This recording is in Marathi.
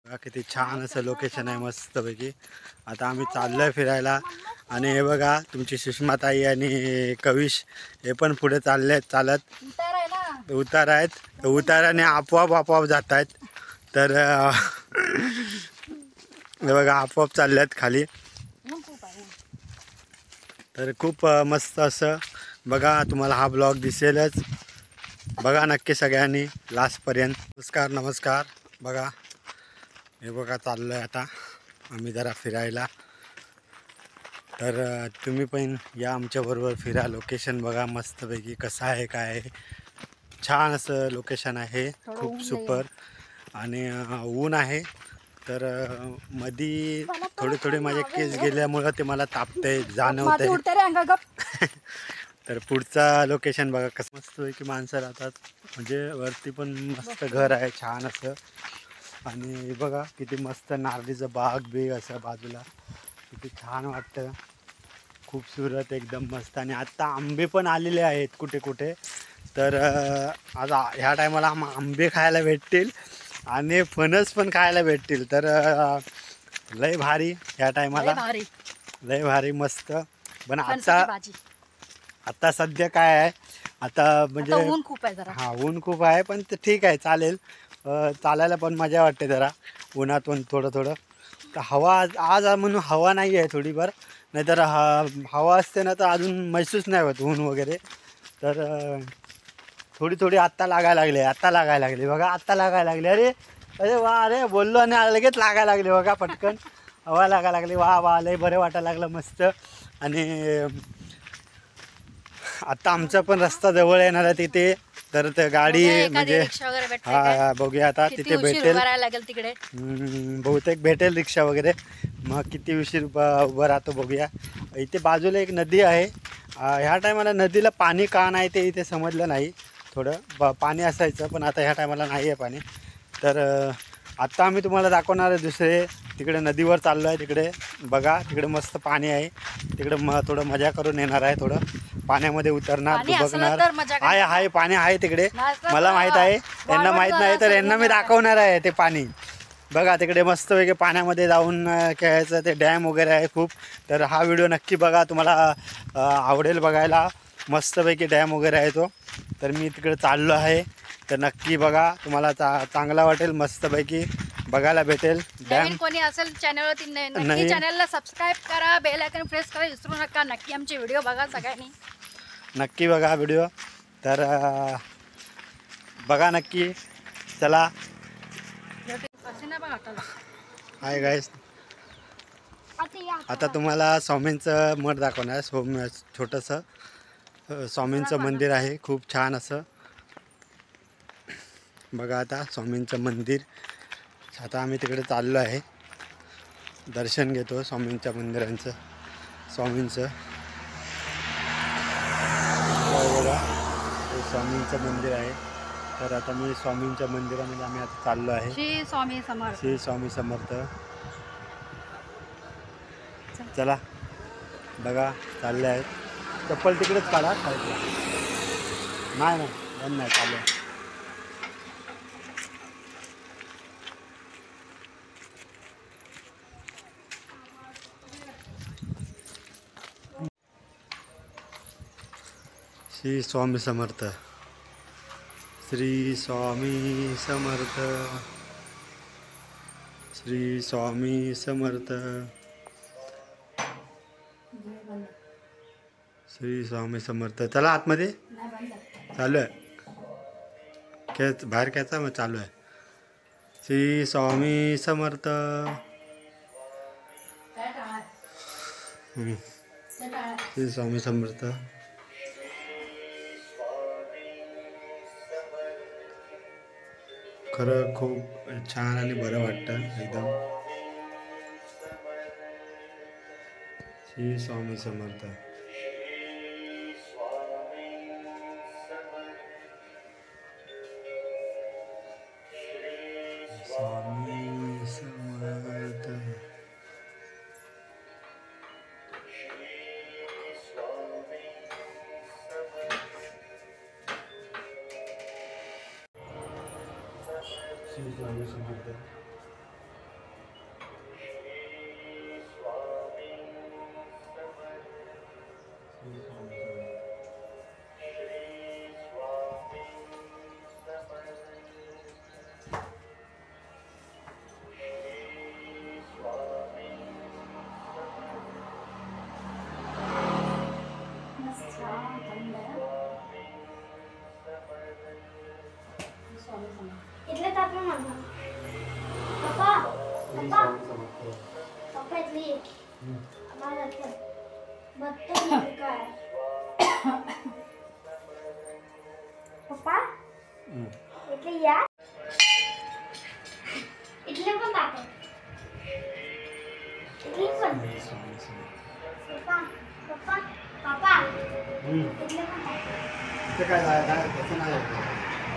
बघा किती छान असं लोकेशन आहे मस्तपैकी. आता आम्ही चाललोय फिरायला आणि हे बघा तुमची सुषमाताई आणि कविश हे पण पुढे चालले चालत उतार आहेत. उताराने आपोआप जात आहेत. तर हे बघा आपोआप चालल्यात खाली. तर खूप मस्त असं बघा तुम्हाला हा ब्लॉग दिसेलच. बघा नक्की सगळ्यांनी लास्टपर्यंत. नमस्कार. बघा हे बघा चाललो आहे आता आम्ही जरा फिरायला. तर तुम्ही पण या आमच्याबरोबर फिरा. लोकेशन बघा मस्तपैकी कसं आहे काय आहे. छान असं लोकेशन आहे. खूप सुपर. आणि ऊन आहे. तर मधी थोडे माझे केस गेल्यामुळं ते मला तापते जाणवतंय. तर पुढचा लोकेशन बघा कसं मस्तपैकी माणसं राहतात. म्हणजे वरती पण मस्त घर आहे छान असं. आणि बघा किती मस्त नारळीचं बाग बी असं बाजूला किती छान वाटतं. खूपसुरत एकदम मस्त. आणि आत्ता आंबे पण आलेले आहेत कुठे कुठे. तर आज ह्या टायमाला आंबे खायला भेटतील आणि फणस पण खायला भेटतील. तर लय भारी ह्या टायमाला. लय भारी मस्त. पण आता सध्या काय आहे आता म्हणजे ऊन खूप आहे जरा. हा ऊन खूप आहे पण ते ठीक आहे चालेल. चालायला पण मजा वाटते जरा उन्हातून थोडं. तर हवा आज म्हणून हवा नाही आहे थोडीफार. नाहीतर हवा असते ना तर अजून महसूस नाही होत ऊन वगैरे. तर थोडी आत्ता लागायला लागले बघा. आत्ता लागायला लागले. अरे वा अरे बोललो आणि लगेच लागायला लागले बघा पटकन. हवा लागायला लागली. वा लय बरं वाटायला लागलं मस्त. आणि आता आमचा पण रस्ता जवळ येणार आहे तिथे. तर ते गाडी म्हणजे हा बघूया आता तिथे भेटेल तिकडे. बहुतेक भेटेल रिक्षा वगैरे. मग किती उशीर उभं राहतो बघूया. इथे बाजूला एक नदी आहे. ह्या टायमाला नदीला पाणी का नाही ते इथे समजलं नाही. थोडं पाणी असायचं पण आता ह्या टायमाला नाही आहे पाणी. तर आत्ता आम्ही तुम्हाला दाखवणार आहे दुसरे. तिकडे नदीवर चाललो आहे. तिकडे बघा तिकडे मस्त पाणी आहे. तिकडे थोडं मजा करून येणार आहे. थोडं पाण्यामध्ये उतरणार बघणार आहे. पाणी आहे तिकडे मला माहीत आहे. यांना माहीत नाही तर यांना मी दाखवणार आहे ते पाणी. बघा तिकडे मस्तपैकी पाण्यामध्ये जाऊन खेळायचं. ते डॅम वगैरे आहे खूप. तर हा व्हिडिओ नक्की बघा तुम्हाला आवडेल बघायला. मस्तपैकी डॅम वगैरे आहे तो. तर मी तिकडे चाललो आहे. तर नक्की बघा तुम्हाला चांगला वाटेल. मस्तपैकी बघायला भेटेल डॅम. कोणी असेल चॅनलवरती नक्की चॅनलला सबस्क्राईब करा. बेल आयकॉन प्रेस करा विसरू नका. नक्की आमचे व्हिडिओ बघा सगळ्यांनी. नक्की बघा व्हिडिओ. तर बघा नक्की. चला हाय गाईस. आता तुम्हाला स्वामींचं मठ दाखवणार. छोटंसं स्वामींचं मंदिर आहे खूप छान असं. बघा आता स्वामींचं मंदिर. आता आम्ही तिकडे चाललो आहे. दर्शन घेतो स्वामींच्या मंदिरांचं. स्वामींचं बघा हे स्वामींचं मंदिर आहे. तर आता मी स्वामींच्या मंदिरामध्ये आम्ही आता चाललो आहे. श्री स्वामी समर्थ. श्री स्वामी समर्थ. चला बघा चालले आहेत. चप्पल तिकडेच काढा. नाही बंद नाही चालू आहे. श्री स्वामी समर्थ. श्री स्वामी समर्थ. श्री स्वामी समर्थ. श्री स्वामी समर्थ. चला आतमध्ये चालू आहे. बाहेर घ्यायचा मग चालू आहे. श्री स्वामी समर्थ. श्री स्वामी समर्थ. खरं खूप छान आणि बरं वाटतं एकदम. श्री स्वामी समर्थ. स्वामी समर्थ. श्री स्वामी समर्थ. पण माझा पप्पा पप्पा पप्पा इथली ये. आम्हाला बघतो काय पप्पा इथली या इथले पण दाखव इथली पण पप्पा पप्पा पप्पा इथले पण दाखव ते काय